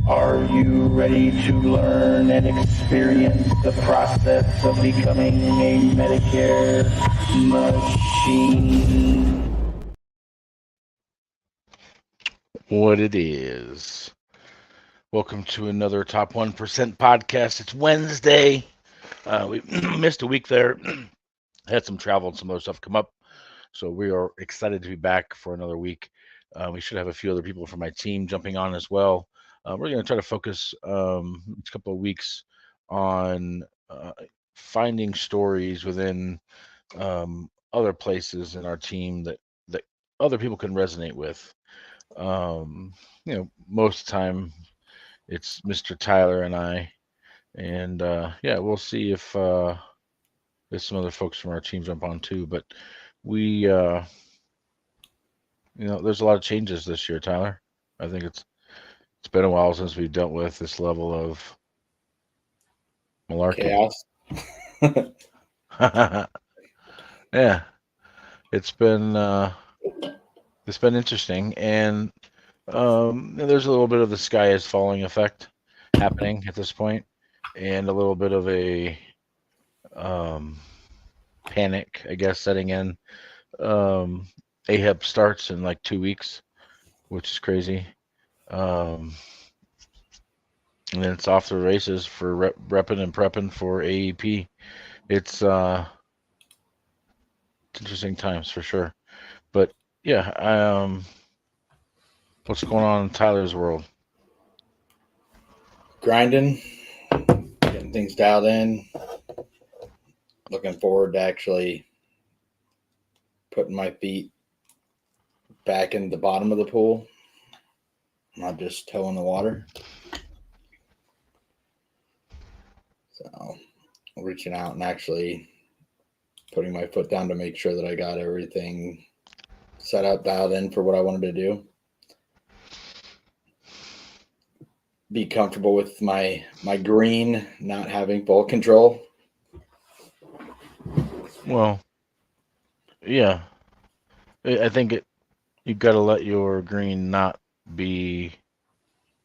Are you ready to learn and experience the process of becoming a Medicare machine? What it is. Welcome to another Top 1% podcast. It's Wednesday. We missed a week there. Had some travel and some other stuff come up. So we are excited to be back for another week. We should have a few other people from my team jumping on as well. We're going to try to focus each couple of weeks on finding stories within other places in our team that other people can resonate with. Most of the time it's Mr. Tyler and I, and we'll see if there's some other folks from our team jump on too. But we, there's a lot of changes this year, Tyler. I think it's been a while since we've dealt with this level of malarkey. Chaos. Yeah, it's been interesting, and there's a little bit of the sky is falling effect happening at this point, and a little bit of a panic, I guess, setting in. AHEP starts in like 2 weeks, which is crazy. And then it's off the races for repping and prepping for AEP. It's interesting times for sure. But yeah, what's going on in Tyler's world? Grinding, getting things dialed in. Looking forward to actually putting my feet back in the bottom of the pool, not just toeing the water. So reaching out and actually putting my foot down to make sure that I got everything set up, dialed in for what I wanted to do. Be comfortable with my green not having full control. Well, yeah, I think you got to let your green not be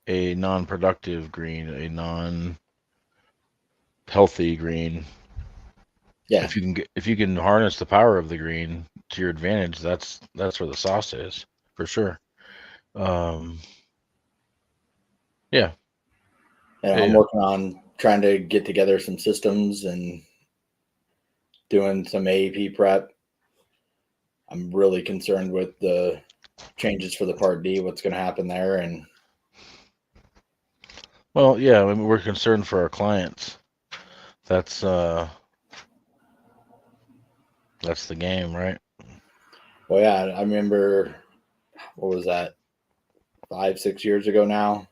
a non-productive green, a non-healthy green. Yeah. If you can harness the power of the green to your advantage, that's where the sauce is for sure. Yeah. I'm working on trying to get together some systems and doing some AEP prep. I'm really concerned with the changes for the Part D, what's going to happen there. And well, yeah, I mean, we're concerned for our clients. That's the game, right? Well, yeah, I remember, what was that, 5-6 years ago now?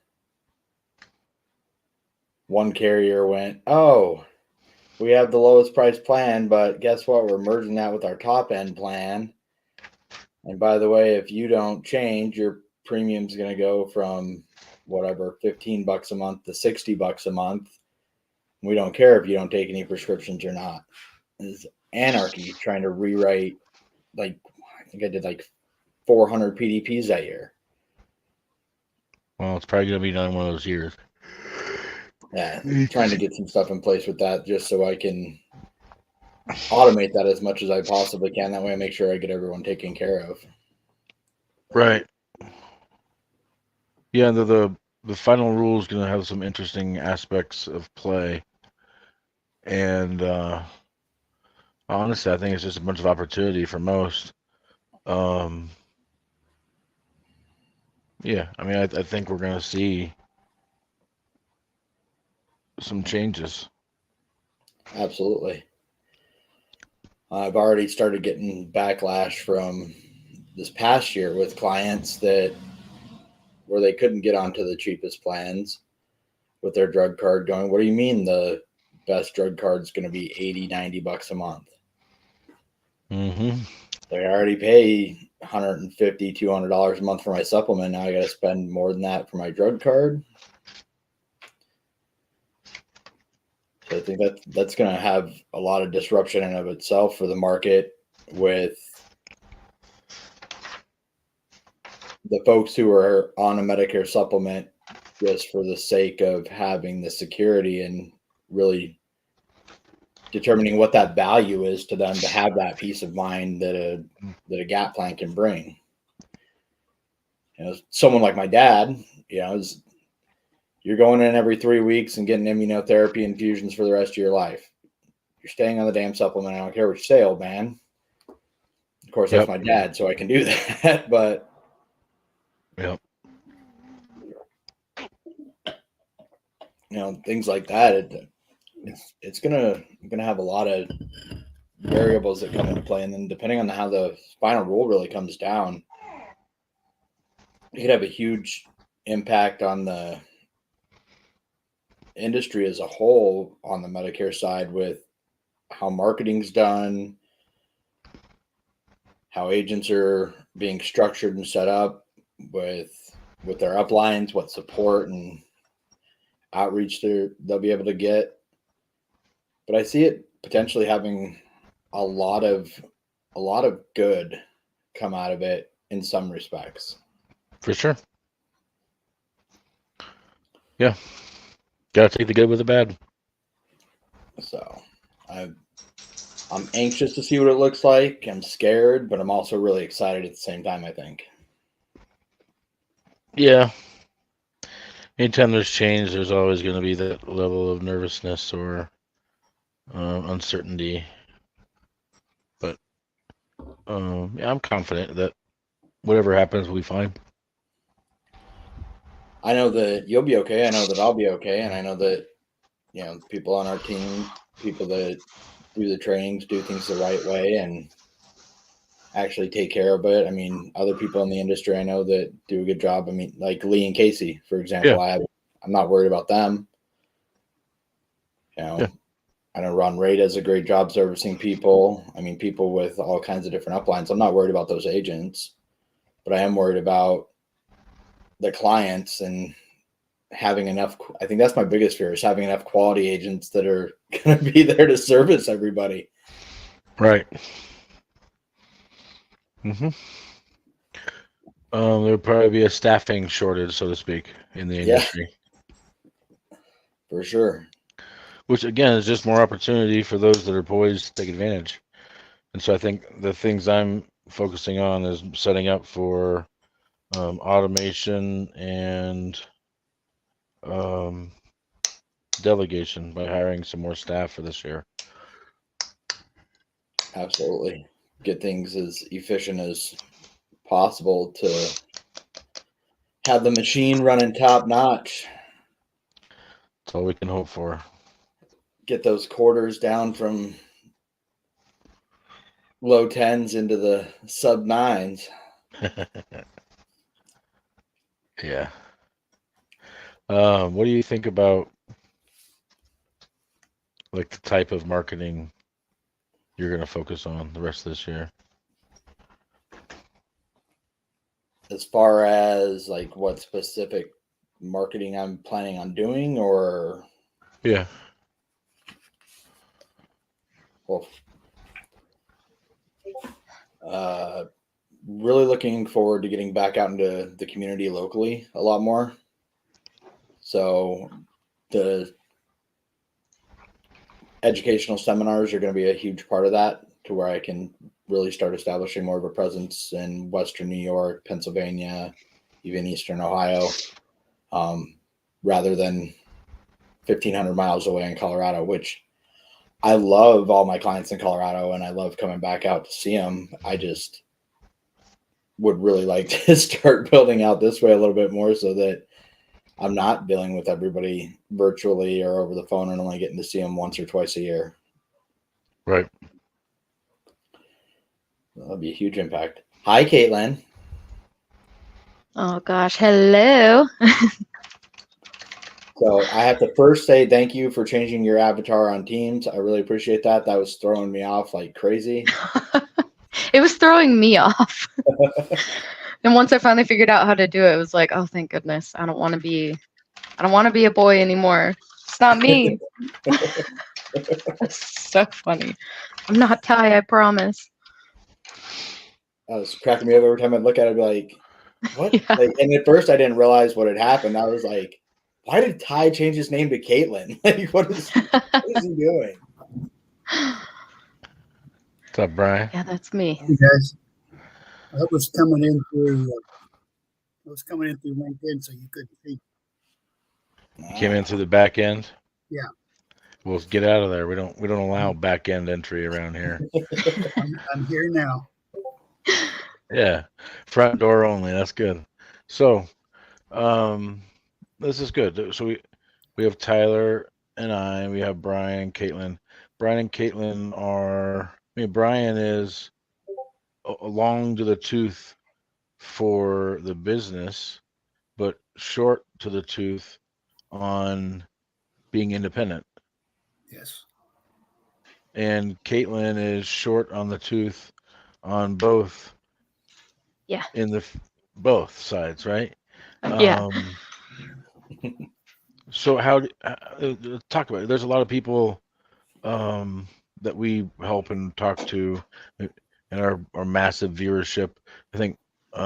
One carrier went, oh, we have the lowest price plan, but guess what? We're merging that with our top end plan. And by the way, if you don't change, your premium's going to go from whatever, $15 a month to $60 a month. We don't care if you don't take any prescriptions or not. It's anarchy trying to rewrite, I think I did 400 PDPs that year. Well, it's probably going to be another one of those years. Yeah, trying to get some stuff in place with that just so I can automate that as much as I possibly can. That way I make sure I get everyone taken care of. Right. Yeah, the final rule is going to have some interesting aspects of play. And honestly, I think it's just a bunch of opportunity for most. Yeah, I mean, I think we're going to see some changes. Absolutely. I've already started getting backlash from this past year with clients where they couldn't get onto the cheapest plans with their drug card going, what do you mean the best drug card is going to be $80-$90 a month? Mm-hmm. They already pay $150, $200 a month for my supplement. Now I got to spend more than that for my drug card. So I think that's going to have a lot of disruption in of itself for the market with the folks who are on a Medicare supplement just for the sake of having the security and really determining what that value is to them to have that peace of mind that a gap plan can bring. Someone like my dad, you're going in every 3 weeks and getting immunotherapy infusions for the rest of your life. You're staying on the damn supplement. I don't care what you say, old man. Of course, that's my dad, so I can do that. But things like that, it's gonna have a lot of variables that come into play, and then depending on how the final rule really comes down, it could have a huge impact on the industry as a whole on the Medicare side with how marketing's done, how agents are being structured and set up with their uplines, what support and outreach they'll be able to get. But I see it potentially having a lot of good come out of it in some respects. For sure. Yeah. Gotta take the good with the bad. So I'm anxious to see what it looks like. I'm scared, but I'm also really excited at the same time, I think. Yeah. Anytime there's change, there's always going to be that level of nervousness or uncertainty. But I'm confident that whatever happens, we'll be fine. I know that you'll be okay. I know that I'll be okay. And I know that, people on our team, people that do the trainings, do things the right way and actually take care of it. I mean, other people in the industry I know that do a good job. I mean, like Lee and Casey, for example, I'm not worried about them. I know Ron Ray does a great job servicing people. I mean, people with all kinds of different uplines. I'm not worried about those agents, but I am worried about the clients and having enough. I think that's my biggest fear, is having enough quality agents that are going to be there to service everybody. Right. Mm-hmm. There'll probably be a staffing shortage, so to speak, in the industry. For sure. Which, again, is just more opportunity for those that are poised to take advantage. And so I think the things I'm focusing on is setting up for automation and delegation by hiring some more staff for this year. Absolutely. Get things as efficient as possible to have the machine running top notch. That's all we can hope for. Get those quarters down from low 10s into the sub 9s. Yeah. What do you think about like the type of marketing you're going to focus on the rest of this year? As far as like what specific marketing I'm planning on doing, or yeah, well, really looking forward to getting back out into the community locally a lot more. So the educational seminars are going to be a huge part of that, to where I can really start establishing more of a presence in Western New York, Pennsylvania, even Eastern Ohio, rather than 1,500 miles away in Colorado, which I love all my clients in Colorado and I love coming back out to see them. I just would really like to start building out this way a little bit more, so that I'm not dealing with everybody virtually or over the phone and only getting to see them once or twice a year. Right. That'll be a huge impact. Hi, Caitlin. Oh gosh, hello. So I have to first say thank you for changing your avatar on Teams. I really appreciate that. That was throwing me off like crazy. It was throwing me off. And once I finally figured out how to do it, it was like, oh, thank goodness. I don't want to be a boy anymore. It's not me. That's so funny. I'm not Ty, I promise. I was cracking me up every time I'd look at it, I'd be like, what? Yeah. Like, and at first I didn't realize what had happened. I was like, Why did Ty change his name to Caitlin? Like, what is he doing? What's up, Brian? Yeah, that's me. Hey guys, I was coming in through LinkedIn, so you couldn't see. You came in through the back end? Yeah. Well, get out of there. We don't allow back end entry around here. I'm here now. Yeah. Front door only. That's good. So, this is good. So we have Tyler and I, we have Brian, Caitlin. Brian and Caitlin are, Brian is long to the tooth for the business, but short to the tooth on being independent. Yes. And Caitlin is short on the tooth on both. Yeah. In both sides, right? Yeah. So how talk about it. There's a lot of people that we help and talk to in our massive viewership. I think we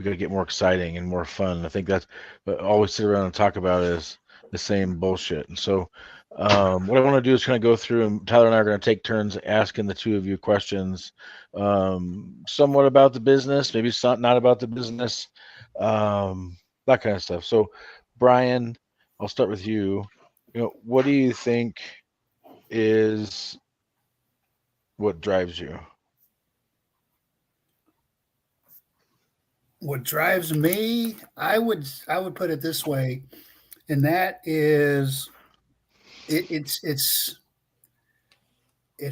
got to get more exciting and more fun. I think that's what all we sit around and talk about is the same bullshit. And so what I want to do is kind of go through, and Tyler and I are going to take turns asking the two of you questions, somewhat about the business, maybe not about the business, that kind of stuff. So Brian, I'll start with you. What do you think is what drives you? What drives me, I would put it this way, and that is it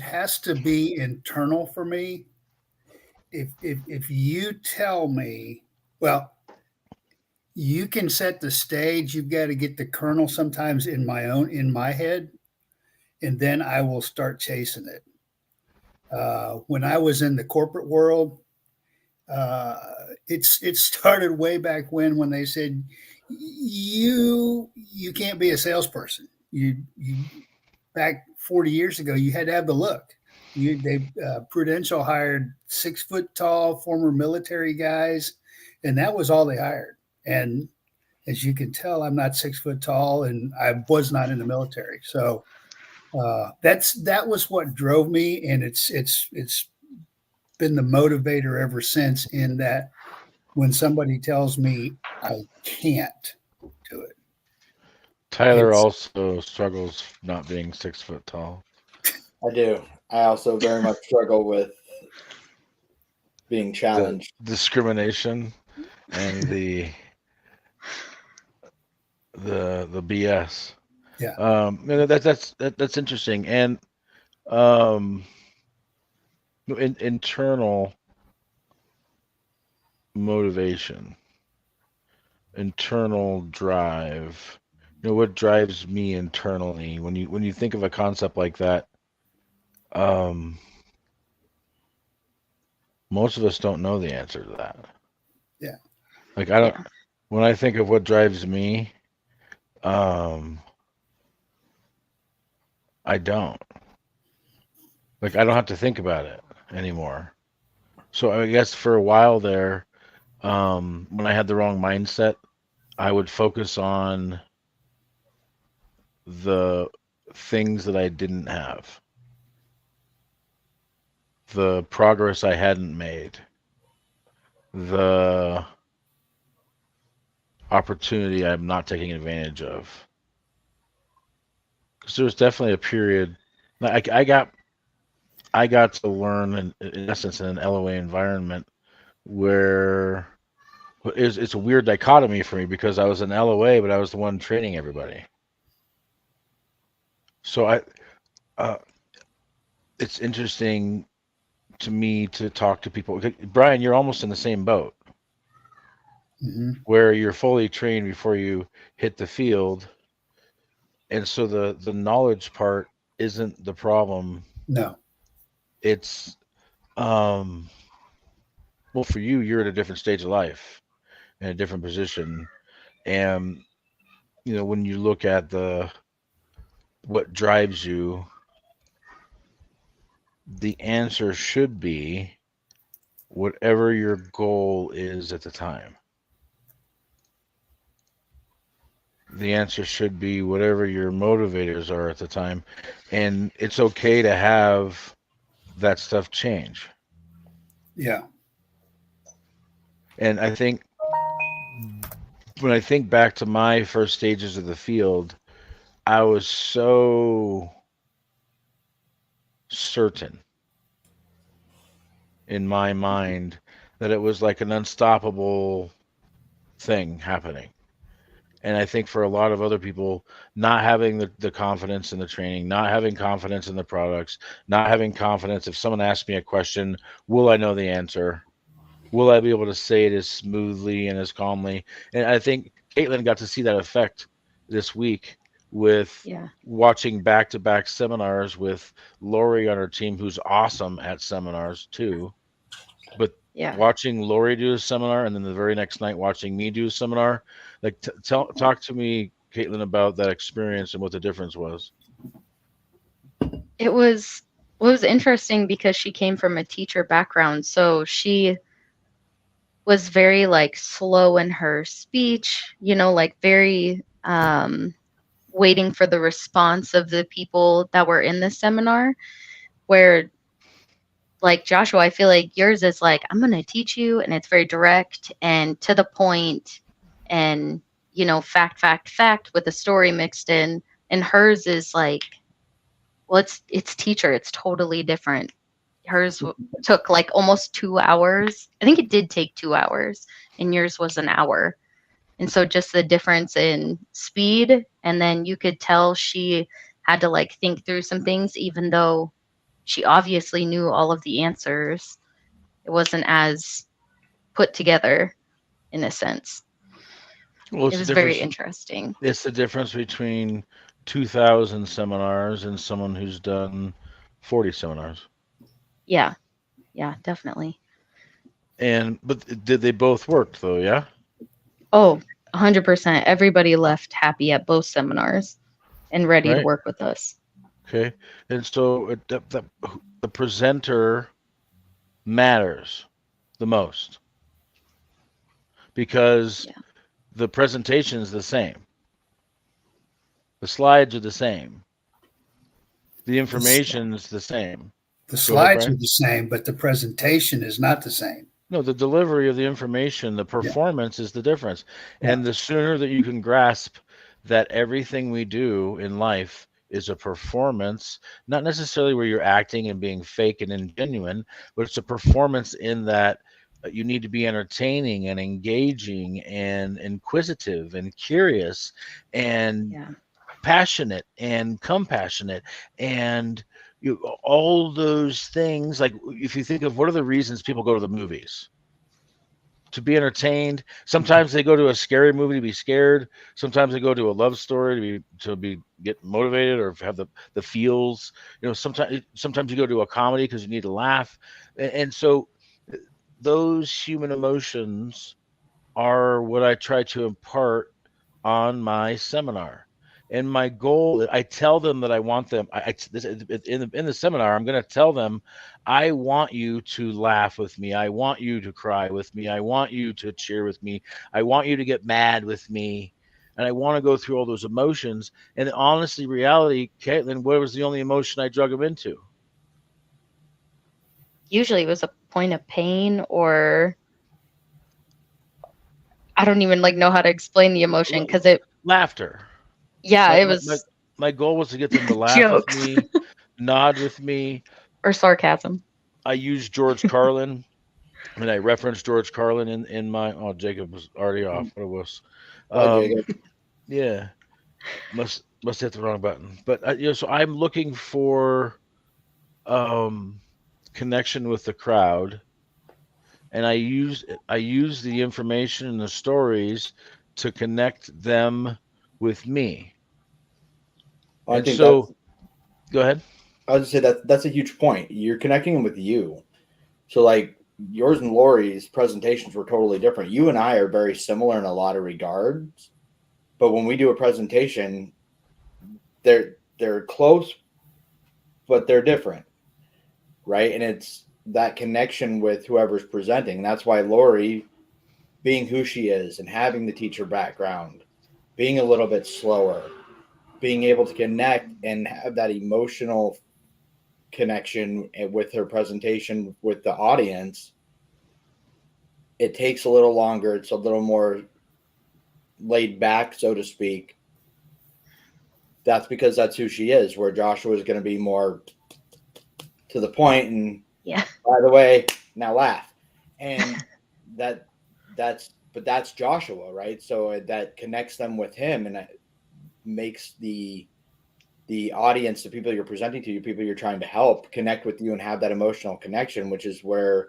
has to be internal for me. If you tell me, well, you can set the stage, you've got to get the kernel sometimes in my head, and then I will start chasing it. When I was in the corporate world, it started way back when they said you can't be a salesperson. You back 40 years ago, you had to have the look. Prudential hired 6 foot tall former military guys, and that was all they hired. And as you can tell, I'm not 6 foot tall, and I was not in the military. So that was what drove me, and it's been the motivator ever since. In that, when somebody tells me I can't do it, Tyler also struggles not being 6 foot tall. I do. I also very much struggle with being challenged. The discrimination and the BS. Yeah. That's interesting. And internal motivation, internal drive. What drives me internally when you think of a concept like that, most of us don't know the answer to that. Yeah. Like I don't. Yeah. When I think of what drives me, I don't. Like I don't have to think about it anymore. So I guess for a while there, when I had the wrong mindset, I would focus on the things that I didn't have, the progress I hadn't made, the opportunity I'm not taking advantage of. Because there was definitely a period, I got to learn, in essence, in an LOA environment where it's a weird dichotomy for me because I was an LOA, but I was the one training everybody. So it's interesting to me to talk to people. Brian, you're almost in the same boat, where you're fully trained before you hit the field, and so the knowledge part isn't the problem. No, it's well, for you, you're at a different stage of life, in a different position, and when you look at what drives you, the answer should be whatever your goal is at the time. the answer should be whatever your motivators are at the time. And it's okay to have that stuff change. Yeah. And I think when I think back to my first stages of the field, I was so certain in my mind that it was like an unstoppable thing happening. And I think for a lot of other people, not having the confidence in the training, not having confidence in the products, not having confidence if someone asks me a question, will I know the answer? Will I be able to say it as smoothly and as calmly? And I think Caitlin got to see that effect this week with Yeah. watching back-to-back seminars with Lori on her team, who's awesome at seminars too. But Yeah. watching Lori do a seminar and then the very next night watching me do a seminar, like talk to me, Caitlin, about that experience and what the difference was. It was interesting because she came from a teacher background, so she was very like slow in her speech, like very waiting for the response of the people that were in the seminar, where like Joshua, I feel like yours is like, I'm going to teach you, and it's very direct and to the point, and fact with a story mixed in. And hers is like, well, it's teacher, it's totally different. Hers took like almost 2 hours. I think it did take 2 hours, and yours was an hour. And so just the difference in speed, and then you could tell she had to like think through some things, even though she obviously knew all of the answers. It wasn't as put together in a sense. Well, It it's the was very difference. interesting. It's the difference between 2,000 seminars and someone who's done 40 seminars. Yeah. Yeah, definitely. But did they both work though? Yeah. Oh, 100%. Everybody left happy at both seminars and ready to Right. work with us. Okay. And so the presenter matters the most because Yeah. the presentation is the same. The slides are the same. The information is the same. The Go ahead, slides are Brian. the same, but the presentation is not the same. No, the delivery of the information, the Yeah. performance is the difference. Yeah. And the sooner that you can grasp that everything we do in life is a performance, not necessarily where you're acting and being fake and ingenuine, but it's a performance in that you need to be entertaining and engaging and inquisitive and curious and Yeah. passionate and compassionate and all those things. Like if you think of what are the reasons people go to the movies, to be entertained. Sometimes they go to a scary movie to be scared. Sometimes they go to a love story to be get motivated or have the feels. Sometimes you go to a comedy because you need to laugh. And so those human emotions are what I try to impart on my seminar. And my goal, I tell them that I want them. In the seminar, I'm going to tell them, I want you to laugh with me. I want you to cry with me. I want you to cheer with me. I want you to get mad with me. And I want to go through all those emotions. And honestly, reality, Caitlin, what was the only emotion I drug them into? Usually it was a point of pain, or I don't even like know how to explain the emotion because Laughter. it was My goal was to get them to laugh jokes with me, nod with me. or sarcasm. I used George Carlin, and I referenced George Carlin in my. Oh, Jacob was already off. What it was? Bye, Jacob. Yeah, must hit the wrong button. But so I'm looking for connection with the crowd, and I use the information and the stories to connect them with me. I And think so, go ahead. I was gonna say that's a huge point. You're connecting them with you. So like yours and Lori's presentations were totally different. You and I are very similar in a lot of regards, but when we do a presentation, they're close, but they're different, right? And it's that connection with whoever's presenting. That's why Lori, being who she is and having the teacher background, being a little bit slower, being able to connect and have that emotional connection with her presentation with the audience, it takes a little longer. It's a little more laid back, so to speak. That's because that's who she is, where Joshua is going to be more to the point and Yeah. by the way, now laugh. And that's Joshua, right? So that connects them with him, and that makes the audience, the people you're presenting to, you people you're trying to help, connect with you and have that emotional connection, which is where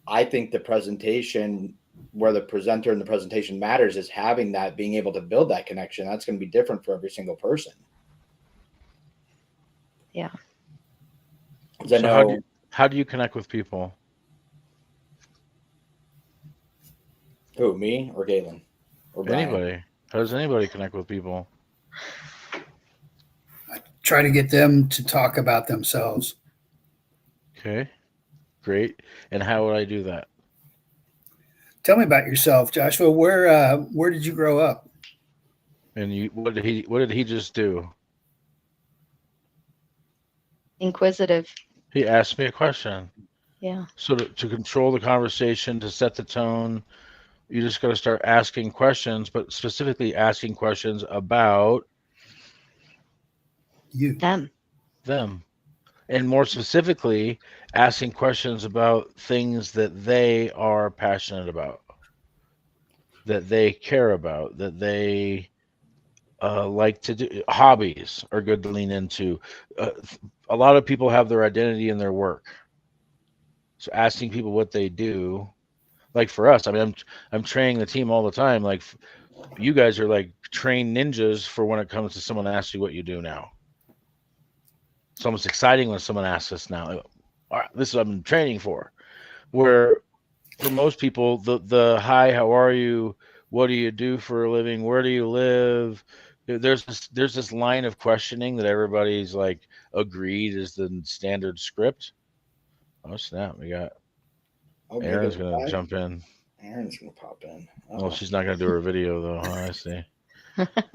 I think the presentation, where the presenter and the presentation matters, is having that, being able to build that connection. That's going to be different for every single person. Yeah. So how do you connect with people? Who, me or Galen or Brian? Anybody? How does anybody connect with people? Try to get them to talk about themselves. Okay, great. And how would I do that? Tell me about yourself, Joshua. Where did you grow up? And what did he just do? Inquisitive. He asked me a question. Yeah. So to control the conversation, to set the tone, you just got to start asking questions, but specifically asking questions about You. Them. and more specifically asking questions about things that they are passionate about, that they care about, that they like to do. Hobbies are good to lean into. A lot of people have their identity in their work, so asking people what they do, like for us, I mean, I'm training the team all the time. Like you guys are like trained ninjas for when it comes to someone asks you what you do now. It's almost exciting when someone asks us now, all right, this is what I've been training for. Where for most people, the hi, how are you? What do you do for a living? Where do you live? There's this line of questioning that everybody's like agreed is the standard script. Oh snap! We got Aaron's gonna jump in. Aaron's gonna pop in. Well, she's not gonna do her video though. Huh? I see.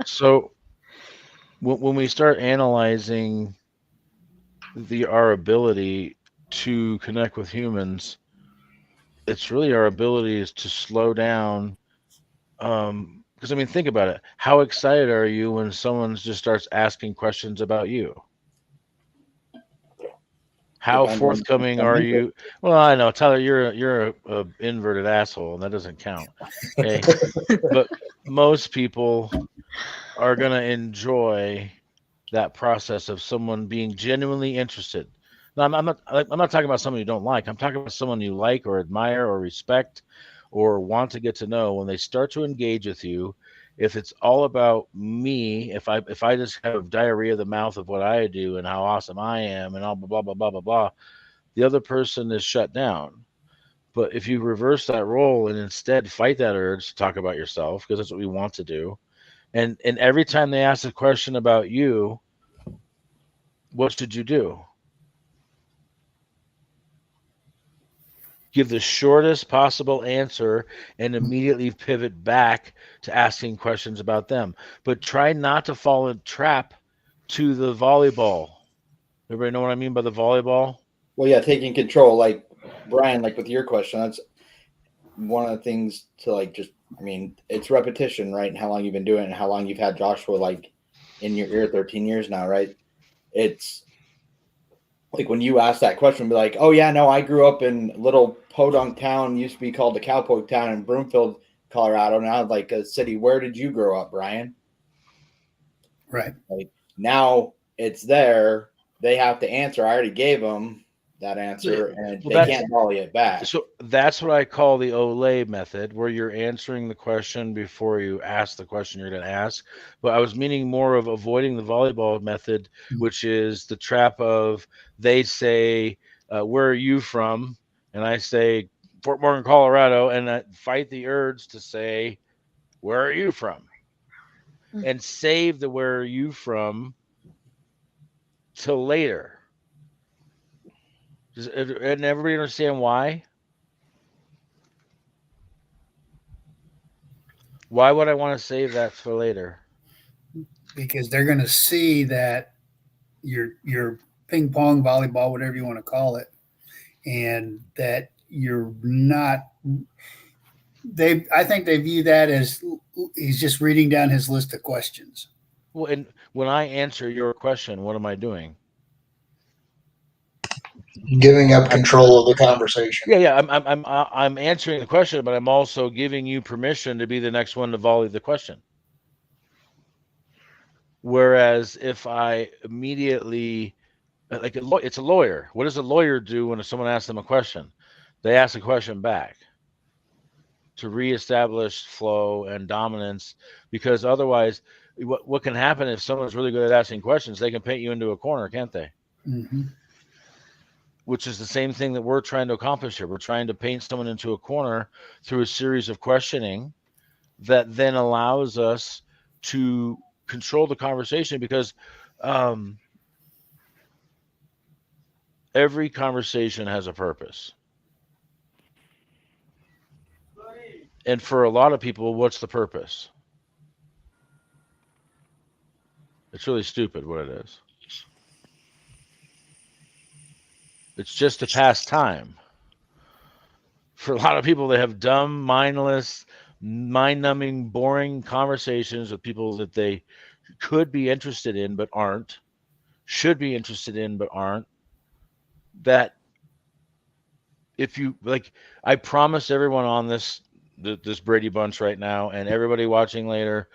So when we start analyzing our ability to connect with humans, it's really our ability is to slow down. Because I mean, think about it. How excited are you when someone just starts asking questions about you? How Depends on forthcoming the are interest. you? Well, I know, Tyler, you're a inverted asshole, and that doesn't count. Okay, but most people are gonna enjoy that process of someone being genuinely interested. Now, I'm not talking about someone you don't like. I'm talking about someone you like or admire or respect or want to get to know. When they start to engage with you, if it's all about me, if I just have diarrhea of the mouth of what I do and how awesome I am and all blah blah blah blah blah blah, the other person is shut down. But if you reverse that role and instead fight that urge to talk about yourself, because that's what we want to do, and every time they ask a question about you, what should you do? Give the shortest possible answer and immediately pivot back to asking questions about them. But try not to fall in trap to the volleyball. Everybody know what I mean by the volleyball? Well, yeah, taking control, like Brian, like with your question, that's one of the things to like just, I mean, it's repetition, right? And how long you've been doing it and how long you've had Joshua like in your ear, 13 years now, right? It's like when you ask that question, be like, oh, yeah, no, I grew up in little podunk town, used to be called the Cowpoke town in Broomfield, Colorado. Now, like a city. Where did you grow up, Brian? Right. Like now it's there. They have to answer. I already gave them that answer, and Well, they can't volley it back. So that's what I call the Olay method, where you're answering the question before you ask the question you're going to ask. But I was meaning more of avoiding the volleyball method, which is the trap of they say, where are you from? And I say, Fort Morgan, Colorado. And I fight the urge to say, where are you from? And save the where are you from till later. Does everybody understand why? Why would I want to save that for later? Because they're going to see that your ping pong, volleyball, whatever you want to call it, and that you're not. I think they view that as he's just reading down his list of questions. Well, and when I answer your question, what am I doing? Giving up control of the conversation. Yeah. I'm answering the question, but I'm also giving you permission to be the next one to volley the question. Whereas if I immediately, like it's a lawyer. What does a lawyer do when someone asks them a question? They ask a question back to reestablish flow and dominance, because otherwise, what can happen if someone's really good at asking questions? They can paint you into a corner, can't they? Mm-hmm. Which is the same thing that we're trying to accomplish here. We're trying to paint someone into a corner through a series of questioning that then allows us to control the conversation, because every conversation has a purpose. And for a lot of people, what's the purpose? It's really stupid what it is. It's just to pass time. For a lot of people, they have dumb, mindless, mind-numbing, boring conversations with people that they could be interested in but aren't, should be interested in but aren't. That if you like, I promise everyone on this Brady Bunch right now, and everybody watching later,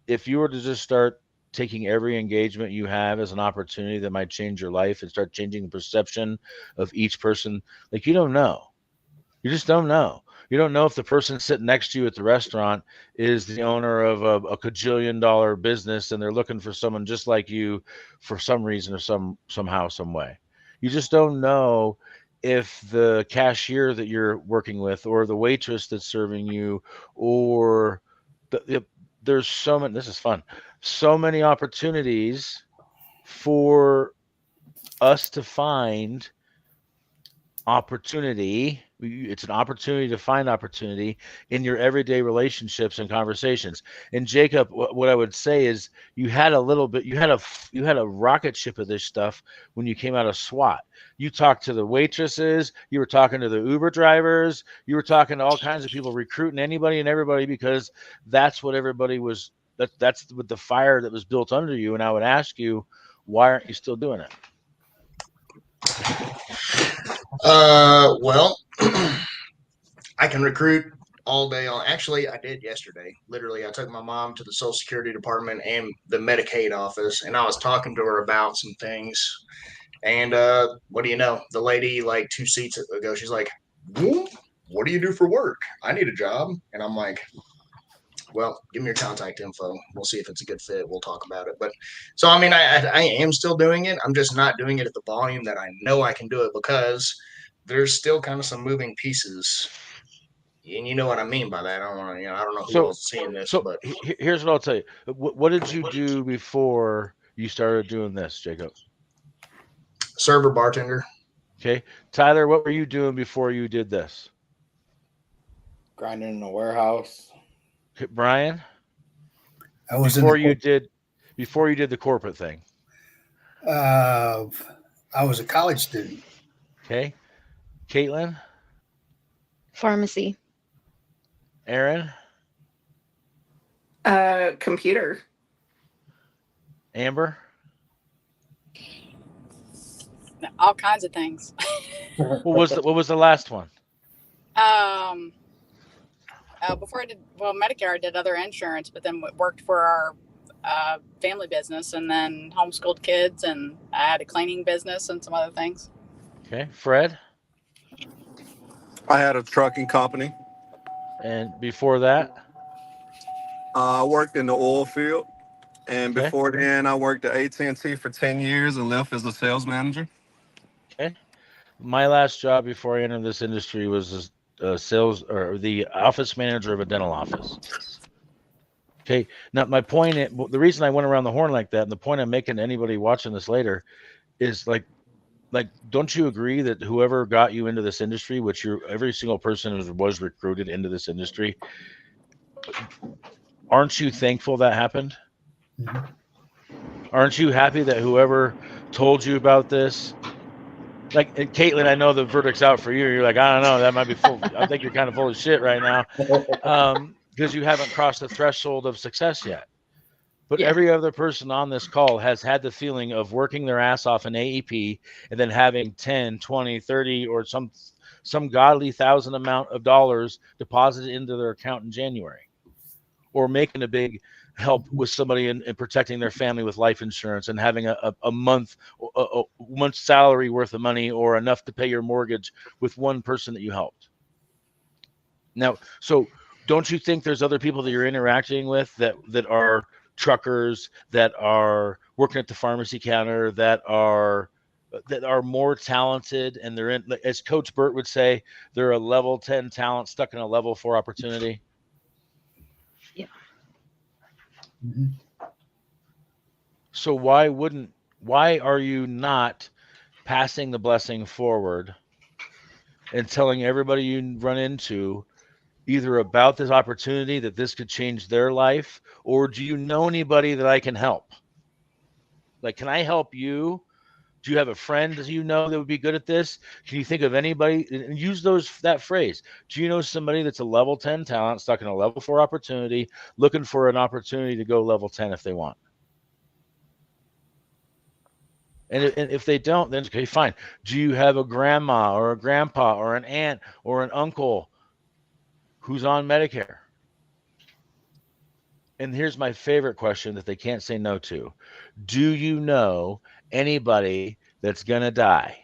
if you were to just start taking every engagement you have as an opportunity that might change your life and start changing the perception of each person, like, you don't know. You just don't know. You don't know if the person sitting next to you at the restaurant is the owner of a $1 business and they're looking for someone just like you for some reason or somehow, some way. You just don't know if the cashier that you're working with or the waitress that's serving you or there's so many, this is fun, so many opportunities for us to find opportunity. It's an opportunity to find opportunity in your everyday relationships and conversations. And Jacob, what I would say is you had a little bit, you had a rocket ship of this stuff when you came out of SWAT. You talked to the waitresses, you were talking to the Uber drivers, you were talking to all kinds of people, recruiting anybody and everybody, because that's what everybody was, that's with the fire that was built under you. And I would ask you, why aren't you still doing it? Well, I can recruit all day long. Actually, I did yesterday. Literally, I took my mom to the Social Security Department and the Medicaid office, and I was talking to her about some things. And what do you know? The lady, like 2 seats ago, she's like, "What do you do for work? I need a job." And I'm like, "Well, give me your contact info. We'll see if it's a good fit. We'll talk about it." But so, I mean, I am still doing it. I'm just not doing it at the volume that I know I can do it, because there's still kind of some moving pieces, and you know what I mean by that. I don't want to, I don't know who else is seeing this, but here's what I'll tell you. What did you do before you started doing this, Jacob? server, bartender. Okay, Tyler, what were you doing before you did this? Grinding in the warehouse. Okay, Brian, I was before you did the corporate thing. I was a college student. Okay, Caitlin, Pharmacy. Aaron, Computer. Amber. All kinds of things. What was the last one? Before I did Medicare, I did other insurance, but then worked for our family business, and then homeschooled kids, and I had a cleaning business and some other things. Okay, Fred. I had a trucking company. And before that, I worked in the oil field, and Okay. before then, I worked at AT&T for 10 years and left as a sales manager. Okay. My last job before I entered this industry was sales or the office manager of a dental office. Okay. Now, my point, the reason I went around the horn like that, and the point I'm making to anybody watching this later, is like, don't you agree that whoever got you into this industry, which every single person was recruited into this industry, Aren't you thankful that happened? Mhm. Aren't you happy that whoever told you about this, like Caitlin, I know the verdict's out for you. You're like, I don't know, that might be full. I think you're kind of full of shit right now, because you haven't crossed the threshold of success yet. But Yeah. every other person on this call has had the feeling of working their ass off in AEP and then having 10, 20, 30, or some godly thousand amount of dollars deposited into their account in January, or making a big help with somebody in protecting their family with life insurance and having a month's salary worth of money or enough to pay your mortgage with one person that you helped. Now, so don't you think there's other people that you're interacting with that are truckers, that are working at the pharmacy counter, that are more talented, and they're in, as Coach Burt would say, they're a level 10 talent stuck in a level 4 opportunity? Mhm. So why are you not passing the blessing forward and telling everybody you run into either about this opportunity, that this could change their life, or do you know anybody that I can help? Like, can I help you? Do you have a friend that you know that would be good at this? Can you think of anybody? And use that phrase. Do you know somebody that's a level 10 talent stuck in a level 4 opportunity, looking for an opportunity to go level 10 if they want? And if they don't, then okay, fine. Do you have a grandma or a grandpa or an aunt or an uncle who's on Medicare? And here's my favorite question that they can't say no to. Do you know anybody that's going to die?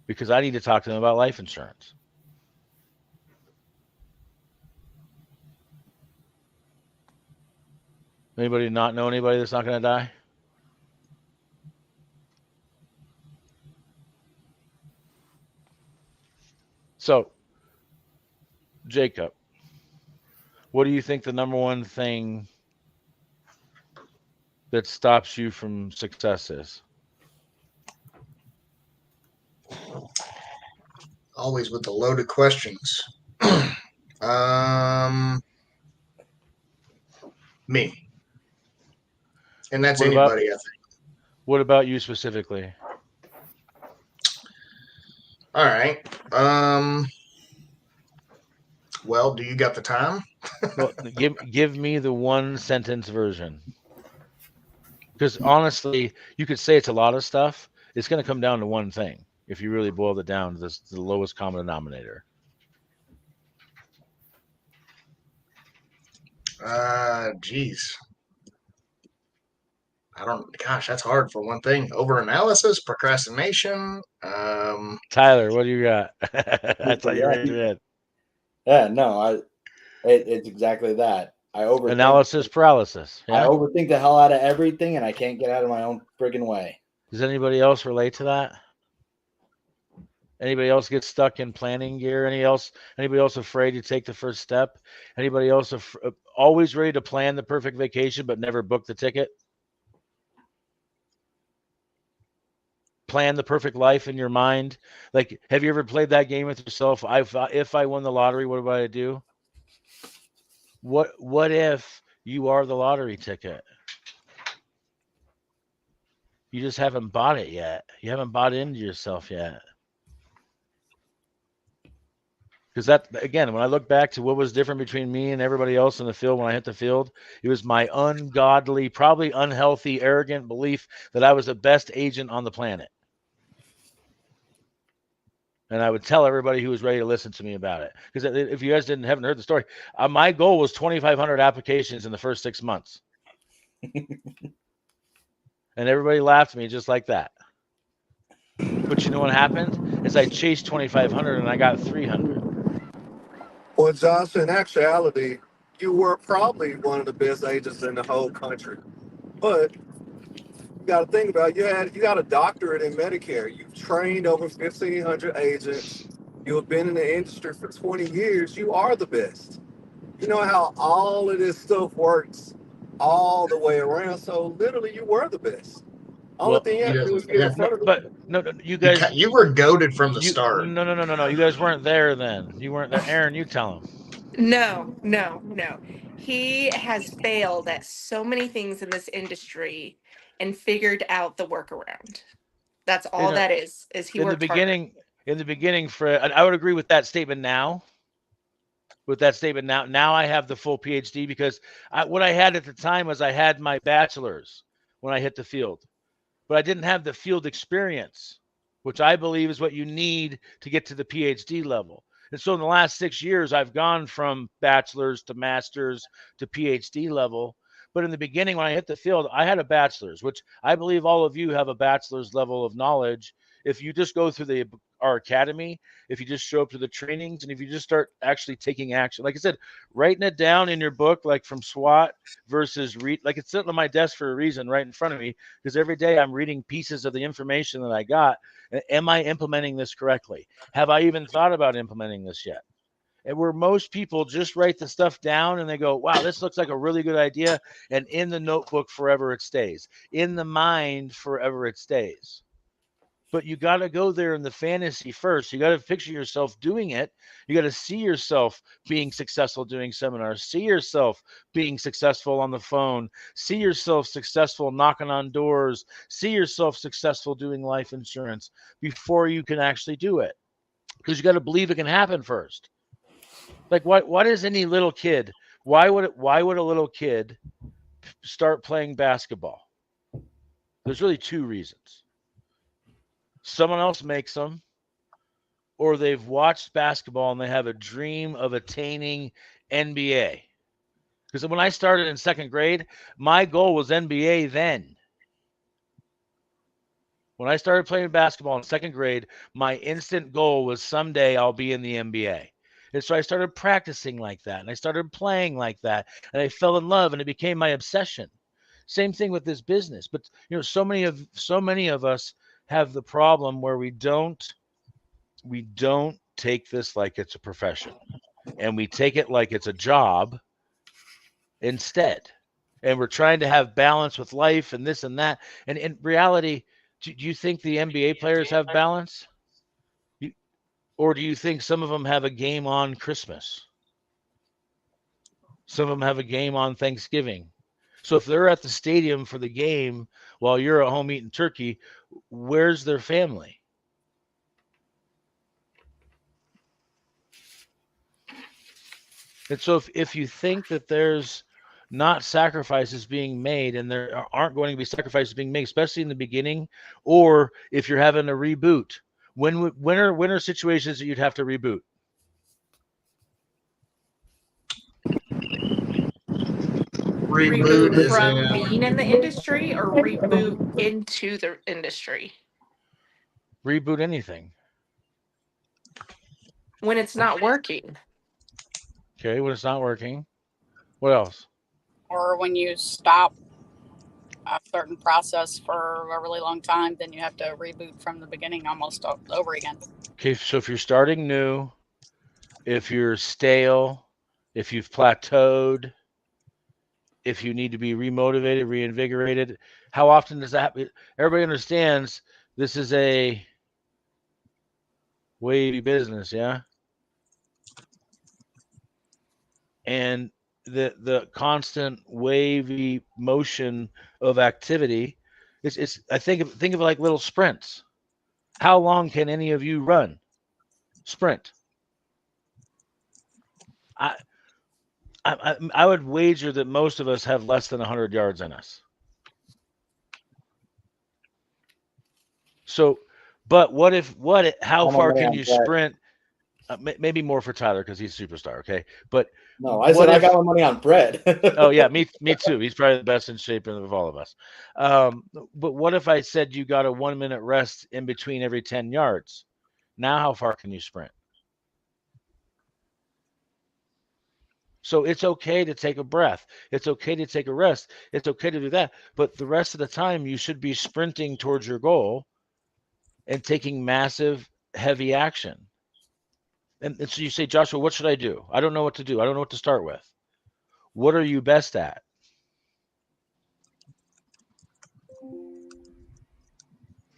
Because I need to talk to them about life insurance. Anybody not know anybody that's not going to die? So, Jacob, what do you think the number one thing that stops you from success is? Always with the loaded questions. Me. And that's What about anybody, I think. what about you specifically? All right. Well, do you got the time? Well, give me the one sentence version. Because honestly, you could say it's a lot of stuff. It's going to come down to one thing if you really boil it down to the lowest common denominator. Geez. I don't, gosh, that's hard for one thing. Overanalysis, procrastination. Tyler, what do you got? I thought you raised your head. Yeah, no, it's exactly that. I overthink. Analysis paralysis. I Yeah. overthink the hell out of everything, and I can't get out of my own friggin' way. Does anybody else relate to that? Anybody else get stuck in planning gear? Anybody else afraid to take the first step? Anybody else always ready to plan the perfect vacation but never book the ticket? Plan the perfect life in your mind. Like, have you ever played that game with yourself? If I won the lottery, what would I do? What if you are the lottery ticket? You just haven't bought it yet. You haven't bought into yourself yet. Because that, again, when I look back to what was different between me and everybody else in the field when I hit the field, it was my ungodly, probably unhealthy, arrogant belief that I was the best agent on the planet. And I would tell everybody who was ready to listen to me about it. Because if you guys haven't heard the story, my goal was 2,500 applications in the first 6 months. And everybody laughed at me just like that. But you know what happened? Is I chased 2,500 and I got 300. Well, Josh, in actuality, you were probably one of the best agents in the whole country. But you got to think about it. You got a doctorate in Medicare. You've trained over 1,500 agents. You have been in the industry for 20 years. You are the best. You know how all of this stuff works all the way around. So literally, you were the best. Only thing you have to do is get in front of it. But no, you guys, You were goaded from the you start. no. You guys weren't there then. You weren't there. Aaron, you tell him. No. He has failed at so many things in this industry and figured out the workaround. That's all that is he in the worked harder. beginning, Fred, I would agree with that statement now. Now I have the full PhD because what I had at the time was I had my bachelor's when I hit the field, but I didn't have the field experience, which I believe is what you need to get to the PhD level. And so in the last 6 years, I've gone from bachelor's to master's to PhD level. But in the beginning, when I hit the field, I had a bachelor's, which I believe all of you have a bachelor's level of knowledge. If you just go through our academy, if you just show up to the trainings, and if you just start actually taking action, like I said, writing it down in your book, like from SWAT versus read, like it's sitting on my desk for a reason right in front of me, because every day I'm reading pieces of the information that I got. Am I implementing this correctly? Have I even thought about implementing this yet? And where most people just write the stuff down and they go, wow, this looks like a really good idea. And in the notebook forever it stays. In the mind forever it stays. But you got to go there in the fantasy first. You got to picture yourself doing it. You got to see yourself being successful doing seminars. See yourself being successful on the phone. See yourself successful knocking on doors. See yourself successful doing life insurance before you can actually do it. Because you got to believe it can happen first. Like what is any little kid? Why would a little kid start playing basketball? There's really two reasons. Someone else makes them, or they've watched basketball and they have a dream of attaining NBA. Because when I started in second grade, my goal was NBA then. When I started playing basketball in second grade, my instant goal was someday I'll be in the NBA. And so I started practicing like that, and I started playing like that, and I fell in love, and it became my obsession. Same thing with this business. But so many of us have the problem where we don't take this like it's a profession, and we take it like it's a job instead. And we're trying to have balance with life and this and that. And in reality, do you think the NBA players have balance? Or do you think some of them have a game on Christmas? Some of them have a game on Thanksgiving. So if they're at the stadium for the game while you're at home eating turkey, where's their family? And so if you think that there's not sacrifices being made, and there aren't going to be sacrifices being made, especially in the beginning, or if you're having a reboot, when are situations that you'd have to reboot? Reboot from being in the industry or reboot into the industry? Reboot anything. When it's not working. Okay, when it's not working. What else? Or when you stop a certain process for a really long time, then you have to reboot from the beginning almost over again. Okay, so if you're starting new, if you're stale, if you've plateaued, if you need to be remotivated, reinvigorated, how often does that happen? Everybody understands this is a wavy business, yeah? And the constant wavy motion of activity, it's I think of it like little sprints. How long can any of you run? Sprint. I would wager that most of us have less than 100 yards in us. So, but how far can you sprint? Maybe more for Tyler because he's a superstar. Okay, but no, I said I got my money on Brett. Oh yeah, me too. He's probably the best in shape of all of us. But what if I said you got a 1 minute rest in between every 10 yards? Now, how far can you sprint? So it's okay to take a breath. It's okay to take a rest. It's okay to do that. But the rest of the time, you should be sprinting towards your goal and taking massive, heavy action. And so you say, Joshua, what should I do? I don't know what to do. I don't know what to start with. What are you best at?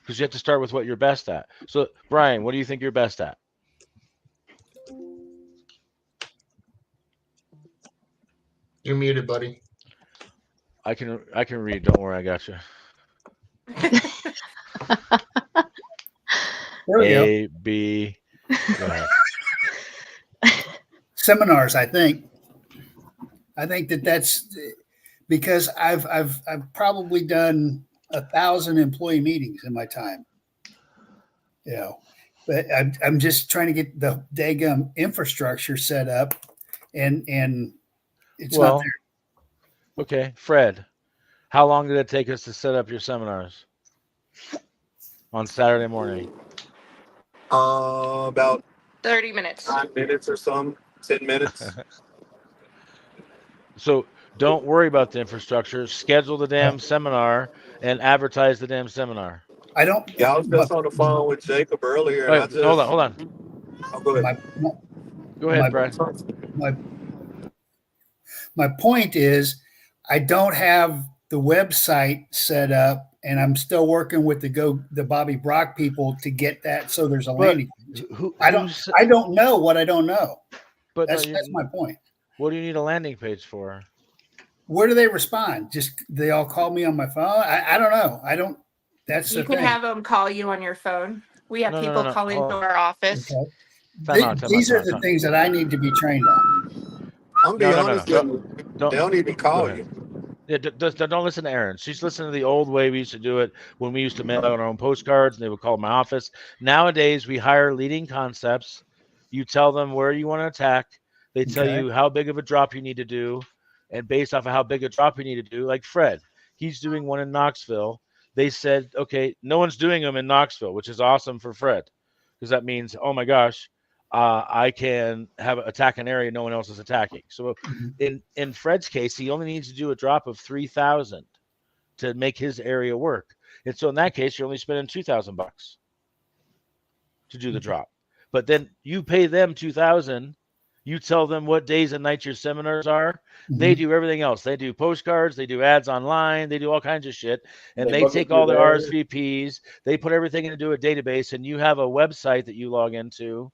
because you have to start with what you're best at. So, Brian, what do you think you're best at? You're muted, buddy. I can read. Don't worry, I got you. There we go. A, B. Go ahead. Seminars, I think that's because I've probably done 1,000 employee meetings in my time. You know, but I'm just trying to get the daggum infrastructure set up, and it's not there. Okay, Fred, how long did it take us to set up your seminars on Saturday morning? About 30 minutes. 9 minutes or some, 10 minutes. So don't worry about the infrastructure. Schedule the damn seminar and advertise the damn seminar. I don't. Yeah, I was just on the phone with Jacob earlier. And Wait, I just, hold on. Oh, go ahead. Go ahead, Brad. My point is, I don't have the website set up, and I'm still working with the Bobby Brock people to get that so there's a landing page. I don't know what I don't know. But that's my point. What do you need a landing page for? Where do they respond? Just they all call me on my phone? I don't know. I don't. That's you the can thing. have them call you on your phone. We have people calling to our office. Okay. These are the things that I need to be trained on. I'm being honest. They don't even call you. Yeah, don't listen to Erin. She's listening to the old way we used to do it when we used to mail out our own postcards and they would call my office. Nowadays, we hire leading concepts. You tell them where you want to attack. They tell you how big of a drop you need to do. And based off of how big a drop you need to do, like Fred, he's doing one in Knoxville. They said, okay, no one's doing them in Knoxville, which is awesome for Fred. Because that means, oh my gosh, I can attack an area no one else is attacking. So in Fred's case, he only needs to do a drop of 3,000 to make his area work. And so in that case, you're only spending $2,000 to do the drop. But then you pay them 2,000. You tell them what days and nights your seminars are. They do everything else. They do postcards. They do ads online. They do all kinds of shit. And they take all the RSVPs. They put everything into a database. And you have a website that you log into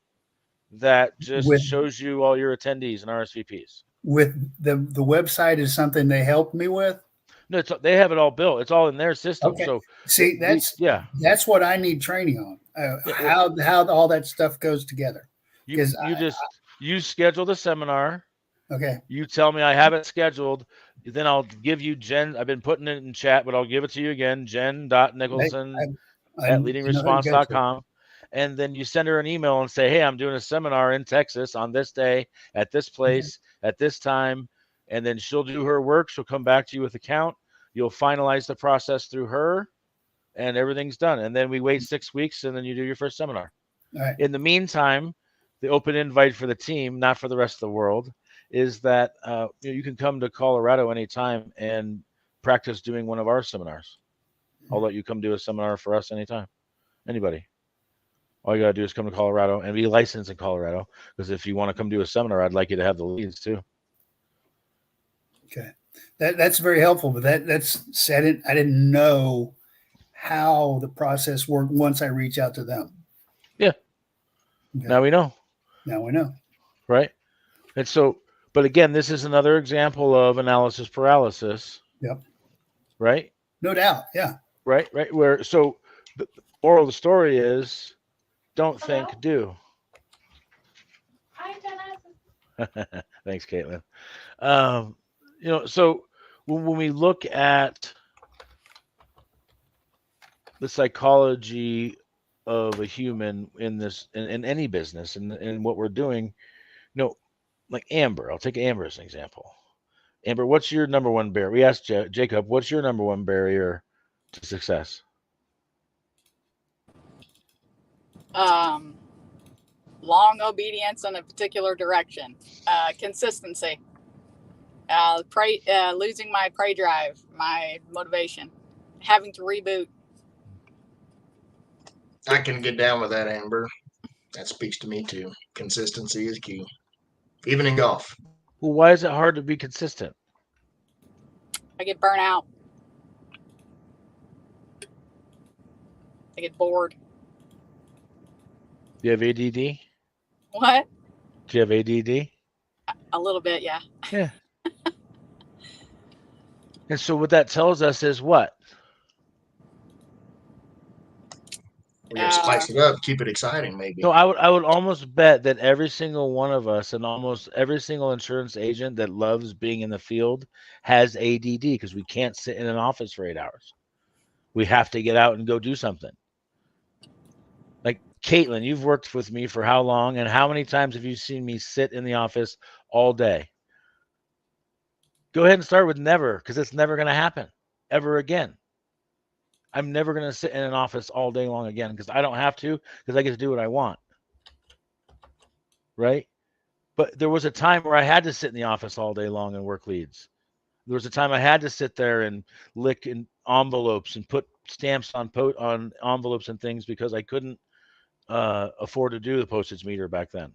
that just shows you all your attendees and RSVPs. With the website is something they helped me with? No, they have it all built. It's all in their system. Okay. So see, that's what I need training on. How all that stuff goes together. You schedule the seminar. Okay. You tell me I have it scheduled. Then I'll give you Jen. I've been putting it in chat, but I'll give it to you again. jen.nicholson@leadingresponse.com. And then you send her an email and say, hey, I'm doing a seminar in Texas on this day at this place at this time. And then she'll do her work. She'll come back to you with a count. You'll finalize the process through her and everything's done. And then we wait 6 weeks and then you do your first seminar. All right. In the meantime, the open invite for the team, not for the rest of the world, is that you can come to Colorado anytime and practice doing one of our seminars. I'll let you come do a seminar for us anytime. Anybody. All you got to do is come to Colorado and be licensed in Colorado. Because if you want to come do a seminar, I'd like you to have the leads too. Okay. That's very helpful. But that's said. I didn't know how the process worked once I reach out to them. Yeah. Okay. Now we know. Right. And so, but again, this is another example of analysis paralysis. Yep. Right. No doubt. Yeah. Right. Where, so the moral of the story is don't think, do. Hi, Dennis. Thanks, Caitlin. So when we look at the psychology of a human in this, in any business and what we're doing, like Amber, I'll take Amber as an example. Amber, what's your number one barrier? We asked Jacob, what's your number one barrier to success? Long obedience in a particular direction, consistency, losing my prey drive, my motivation, having to reboot. I can get down with that, Amber. That speaks to me too. Consistency is key, even in golf. Well, why is it hard to be consistent? I get burnt out. I get bored. Do you have ADD? What? Do you have ADD? A little bit, yeah. Yeah. And so what that tells us is what? We gotta spice it up, keep it exciting, maybe. So I would almost bet that every single one of us and almost every single insurance agent that loves being in the field has ADD because we can't sit in an office for 8 hours. We have to get out and go do something. Like Caitlin, you've worked with me for how long, and how many times have you seen me sit in the office all day? Go ahead and start with never, because it's never going to happen ever again. I'm never going to sit in an office all day long again because I don't have to, because I get to do what I want. Right? But there was a time where I had to sit in the office all day long and work leads. There was a time I had to sit there and lick in envelopes and put stamps on envelopes and things because I couldn't afford to do the postage meter back then.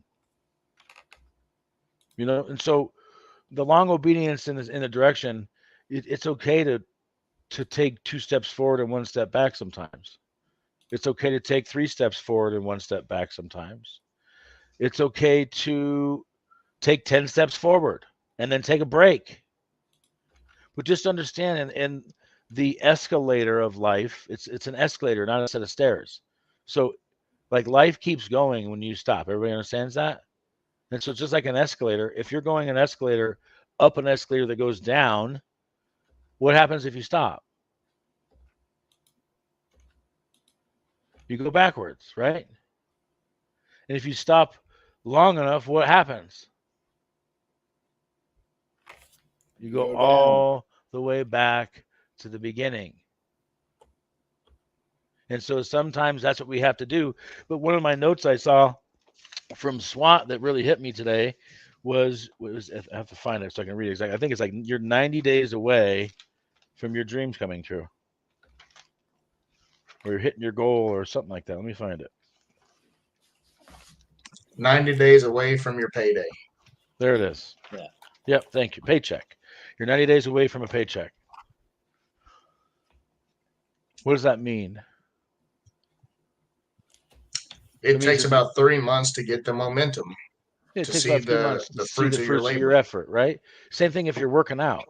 You know, and so the long obedience in the direction, it's okay to take 2 steps forward and 1 step back sometimes. It's okay to take 3 steps forward and 1 step back sometimes. It's okay to take 10 steps forward and then take a break. But just understand in the escalator of life, it's an escalator, not a set of stairs. So like life keeps going when you stop. Everybody understands that? And so it's just like an escalator. If you're going an escalator up an escalator that goes down, what happens if you stop? You go backwards, right? And if you stop long enough, what happens? You go all the way back to the beginning. And so sometimes that's what we have to do. But one of my notes I saw from SWAT that really hit me today was I have to find it so I can read it exactly. I think it's like you're 90 days away from your dreams coming true. Or you're hitting your goal or something like that. Let me find it. 90 days away from your payday. There it is. Yeah. Yep, thank you. Paycheck. You're 90 days away from a paycheck. What does that mean? It takes about 3 months to get the momentum. It to takes see about 3 months the to see the fruits of your labor. effort, right? Same thing if you're working out.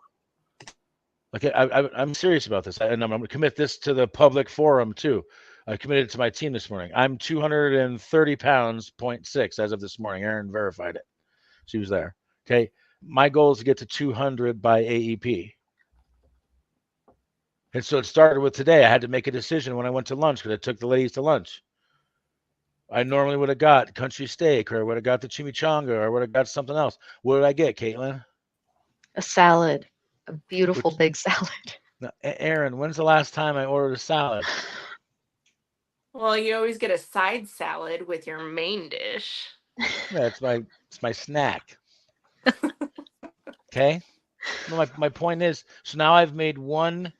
Okay, I'm serious about this, and I'm going to commit this to the public forum too. I committed it to my team this morning. I'm 230 pounds, 0.6 as of this morning. Erin verified it. She was there. Okay, my goal is to get to 200 by AEP. And so it started with today. I had to make a decision when I went to lunch because I took the ladies to lunch. I normally would have got country steak, or I would have got the chimichanga, or I would have got something else. What did I get, Caitlin? A salad, a beautiful big salad. Now, Erin, when's the last time I ordered a salad? Well, you always get a side salad with your main dish. Yeah, it's my snack. Okay. My point is, so now I've made one.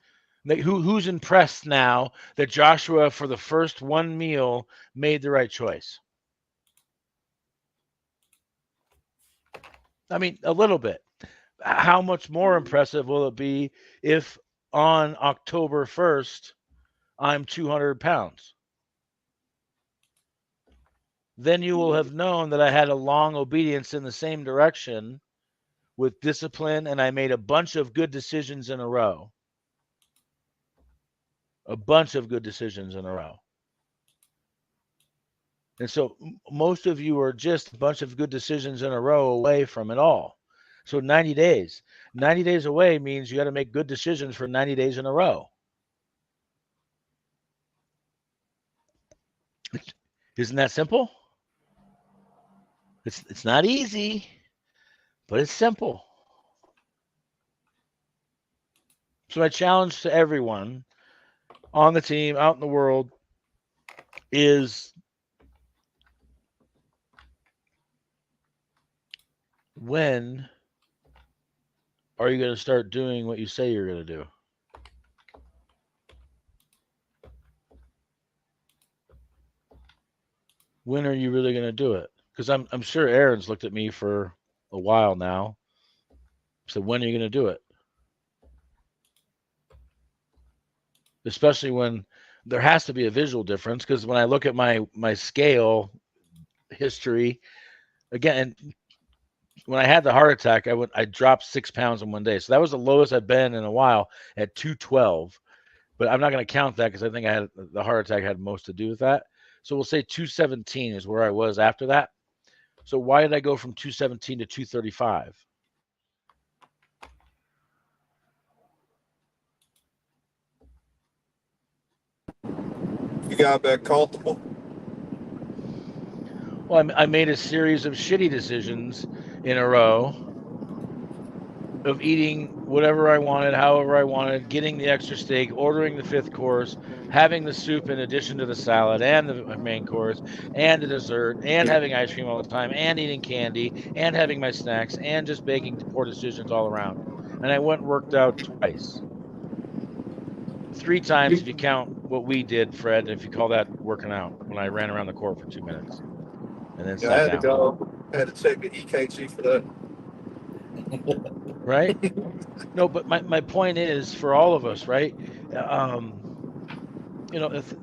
Who's impressed now that Joshua, for the first one meal, made the right choice? I mean, a little bit. How much more impressive will it be if on October 1st, I'm 200 pounds? Then you will have known that I had a long obedience in the same direction with discipline, and I made a bunch of good decisions in a row. A bunch of good decisions in a row. And so most of you are just a bunch of good decisions in a row away from it all. So 90 days. 90 days away means you got to make good decisions for 90 days in a row. Isn't that simple? It's not easy, but it's simple. So my challenge to everyone on the team, out in the world, is when are you going to start doing what you say you're going to do? When are you really going to do it? Because I'm sure Erin's looked at me for a while now. So when are you going to do it? Especially when there has to be a visual difference, because when I look at my scale history again, when I had the heart attack, I dropped 6 pounds in one day. So that was the lowest I've been in a while at 212. But I'm not going to count that because I think I had the heart attack had most to do with that. So we'll say 217 is where I was after that. So why did I go from 217 to 235? You got back comfortable. Well, I made a series of shitty decisions in a row of eating whatever I wanted, however I wanted, getting the extra steak, ordering the 5th course, having the soup in addition to the salad and the main course and the dessert, and having ice cream all the time, and eating candy, and having my snacks, and just making poor decisions all around. And I went and worked out twice. 3 times if you count what we did, Fred, if you call that working out, when I ran around the court for 2 minutes and then Yeah, I sat had to down. go. I had to take the EKG for that. Right? No, but my point is for all of us, right?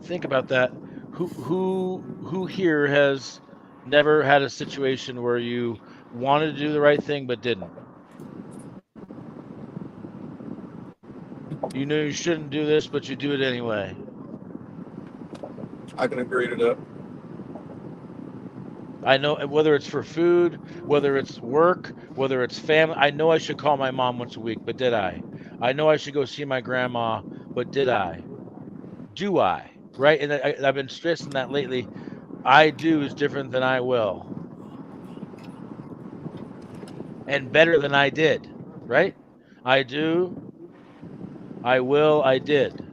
Think about that. Who here has never had a situation where you wanted to do the right thing but didn't? You knew you shouldn't do this, but you do it anyway. I can agree to that. I know, whether it's for food, whether it's work, whether it's family. I know I should call my mom once a week, but did I? I know I should go see my grandma, but did I? Do I? Right? And I've been stressing that lately. I do is different than I will. And better than I did, right? I do, I will, I did.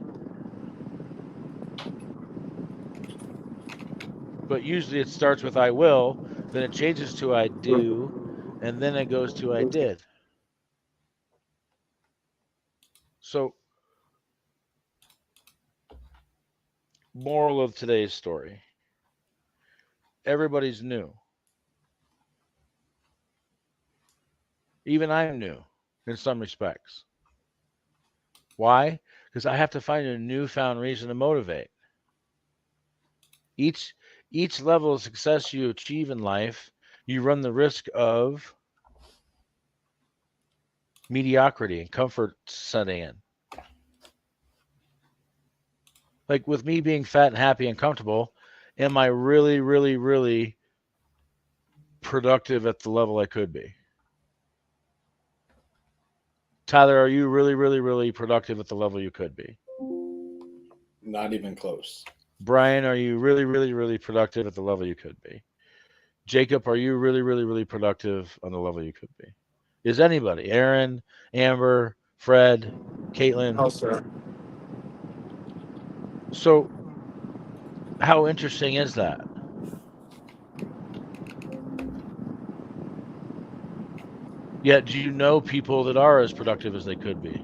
But usually it starts with I will, then it changes to I do, and then it goes to I did. So, moral of today's story. Everybody's new. Even I'm new in some respects. Why? Because I have to find a newfound reason to motivate. Each level of success you achieve in life, you run the risk of mediocrity and comfort setting in. Like with me being fat and happy and comfortable, am I really, really, really productive at the level I could be? Tyler, are you really, really, really productive at the level you could be? Not even close. Brian, are you really, really, really productive at the level you could be? Jacob, are you really, really, really productive on the level you could be? Is anybody? Aaron, Amber, Fred, Caitlin? Oh, sir. So, how interesting is that? Yet, do you know people that are as productive as they could be?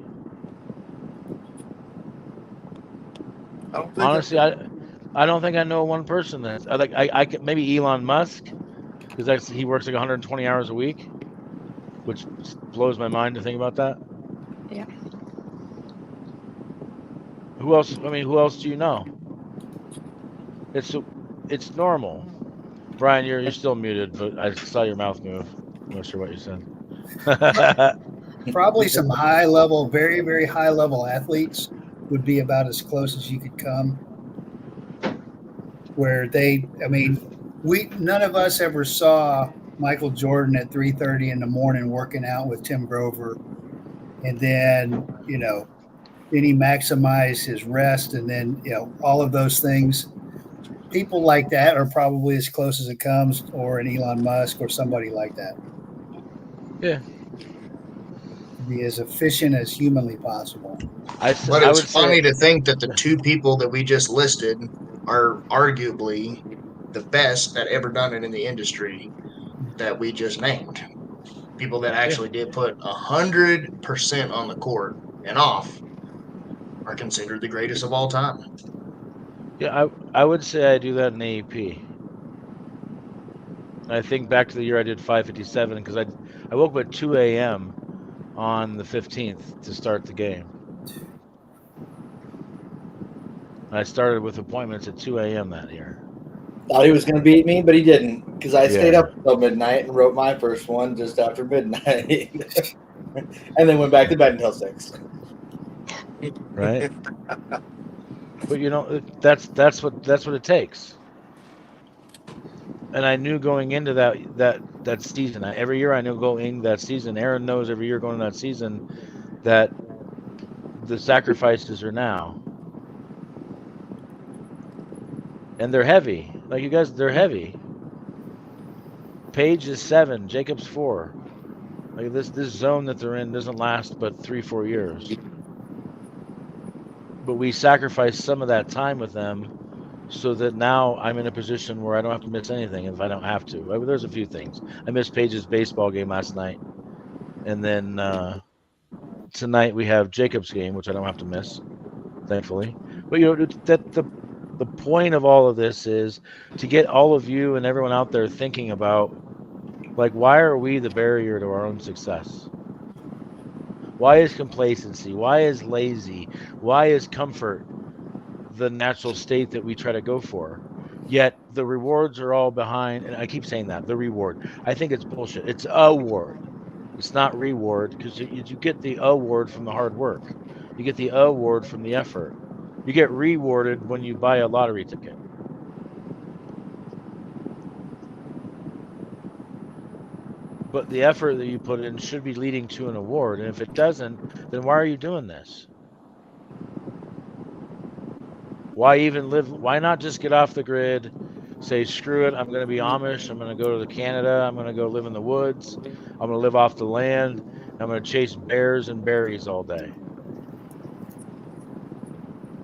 Honestly, I don't think I know one person that's I could, maybe Elon Musk, because he works like 120 hours a week, which blows my mind to think about that. Yeah. Who else? I mean, who else do you know? It's normal. Brian, you're still muted, but I saw your mouth move. I'm not sure what you said. Probably some high level, very, very high level athletes would be about as close as you could come. Where none of us ever saw Michael Jordan at 3:30 in the morning working out with Tim Grover, and then then he maximized his rest, and then all of those things. People like that are probably as close as it comes, or an Elon Musk or somebody like that. Yeah. Be as efficient as humanly possible. But it's funny to think that the two people that we just listed are arguably the best that ever done it in the industry that we just named. People that actually did put 100% on the court and off are considered the greatest of all time. Yeah, I would say I do that in AEP. I think back to the year I did 557 because I woke up at 2 a.m. on the 15th to start the game. I started with appointments at 2 a.m. that year. Thought he was going to beat me, but he didn't, because I stayed Yeah. up until midnight and wrote my first one just after midnight, and then went back to bed until 6. Right. But you know, that's what it takes. And I knew going into that season. Every year I knew going into that season. Aaron knows every year going into that season that the sacrifices are now, and they're heavy. Like you guys, they're heavy. Paige is 7, Jacob's 4. Like this zone that they're in doesn't last but 3-4 years. But we sacrificed some of that time with them so that now I'm in a position where I don't have to miss anything if I don't have to. There's a few things. I missed Paige's baseball game last night. And then tonight we have Jacob's game, which I don't have to miss, thankfully. But you know that the point of all of this is to get all of you and everyone out there thinking about, like, why are we the barrier to our own success? Why is complacency? Why is lazy? Why is comfort the natural state that we try to go for? Yet the rewards are all behind, and I keep saying that, the reward. I think it's bullshit. It's award. It's not reward, because you get the award from the hard work. You get the award from the effort. You get rewarded when you buy a lottery ticket. But the effort that you put in should be leading to an award. And if it doesn't, then why are you doing this? Why even live? Why not just get off the grid, say, screw it, I'm going to be Amish, I'm going to go to Canada, I'm going to go live in the woods, I'm going to live off the land, I'm going to chase bears and berries all day?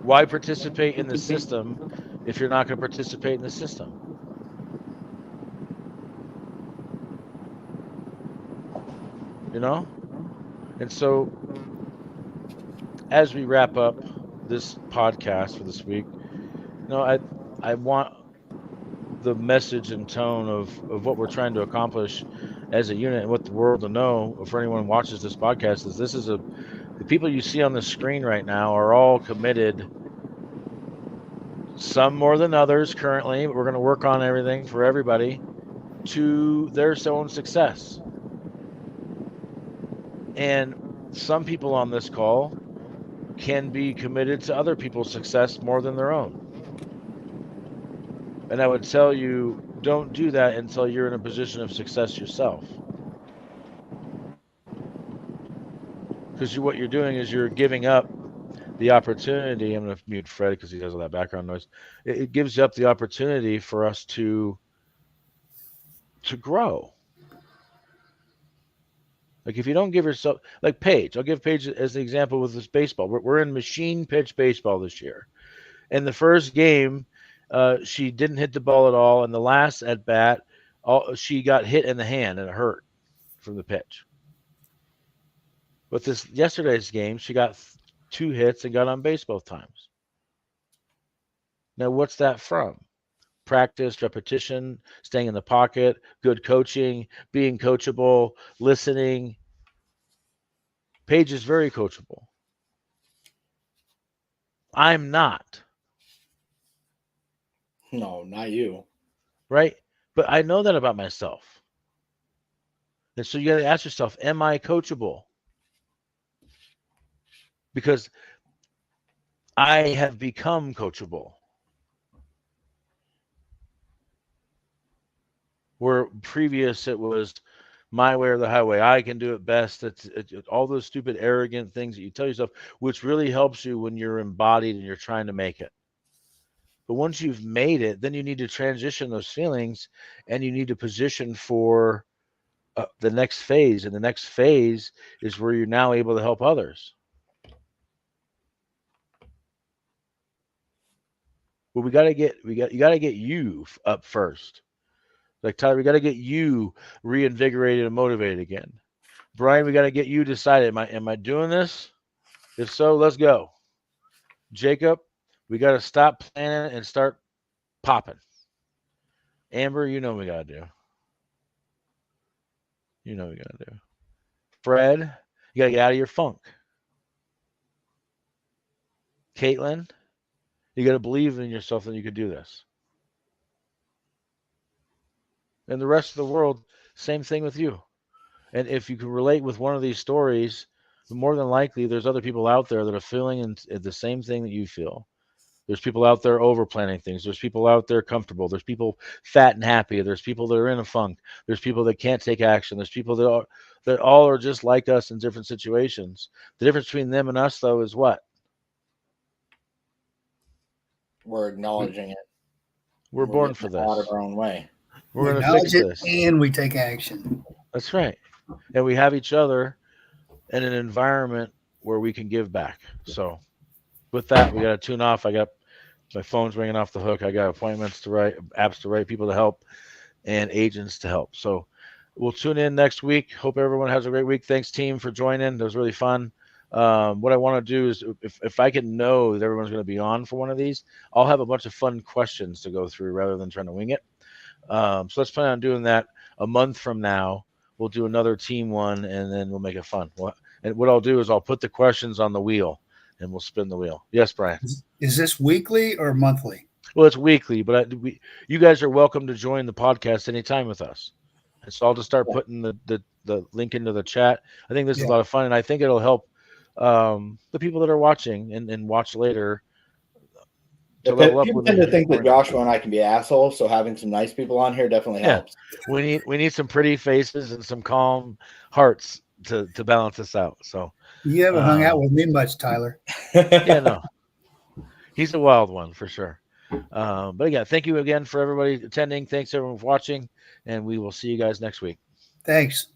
Why participate in the system if you're not going to participate in the system? You know? And so, as we wrap up this podcast for this week, you know, I want the message and tone of what we're trying to accomplish as a unit and what the world to know for anyone who watches this podcast is the people you see on the screen right now are all committed, some more than others currently, but we're going to work on everything for everybody to their own success. And some people on this call can be committed to other people's success more than their own. And I would tell you, don't do that until you're in a position of success yourself. Because what you're doing is you're giving up the opportunity. I'm going to mute Fred because he has all that background noise. It gives you up the opportunity for us to grow. Like if you don't give yourself, like Paige, I'll give Paige as the example with this baseball. We're in machine pitch baseball this year. In the first game, she didn't hit the ball at all. And the last at bat, she got hit in the hand and it hurt from the pitch. But yesterday's game, she got 2 hits and got on base both times. Now, what's that from? Practice, repetition, staying in the pocket, good coaching, being coachable, listening. Paige is very coachable. I'm not. No, not you. Right? But I know that about myself. And so you got to ask yourself, am I coachable? Because I have become coachable. Where previous it was my way or the highway. I can do it best. It's all those stupid, arrogant things that you tell yourself, which really helps you when you're embodied and you're trying to make it. But once you've made it, then you need to transition those feelings and you need to position for the next phase. And the next phase is where you're now able to help others. Well, you got to get you up first. Like Tyler, we got to get you reinvigorated and motivated again. Brian, we got to get you decided. Am I doing this? If so, let's go. Jacob, we got to stop planning and start popping. Amber, you know what we got to do. You know what we got to do. Fred, you got to get out of your funk. Caitlin, You got to believe in yourself that you could do this. And the rest of the world, same thing with you. And if you can relate with one of these stories, more than likely there's other people out there that are feeling the same thing that you feel. There's people out there over planning things. There's people out there comfortable. There's people fat and happy. There's people that are in a funk. There's people that can't take action. There's people that all are just like us in different situations. The difference between them and us, though, is what? We're acknowledging it. We're born for getting out of this. our own way. We're We going to fix acknowledge it this. and we take action. That's right. And we have each other in an environment where we can give back. So with that, we got to tune off. I got my phone's ringing off the hook. I got appointments to write, apps to write, people to help, and agents to help. So we'll tune in next week. Hope everyone has a great week. Thanks, team, for joining. It was really fun. What I want to do is if I can know that everyone's going to be on for one of these, I'll have a bunch of fun questions to go through rather than trying to wing it. So let's plan on doing that a month from now. We'll do another team one, and then we'll make it fun. And what I'll do is I'll put the questions on the wheel, and we'll spin the wheel. Yes, Brian. Is this weekly or monthly? Well, it's weekly, but you guys are welcome to join the podcast anytime with us. And so I'll just start putting the link into the chat. I think this is a lot of fun, and I think it'll help the people that are watching and watch later. People tend to think that Joshua and I can be assholes, so having some nice people on here definitely helps. We need some pretty faces and some calm hearts to balance this out. So you haven't hung out with me much, Tyler. Yeah, no, he's a wild one for sure. But again, thank you again for everybody attending. Thanks everyone for watching, and we will see you guys next week. Thanks.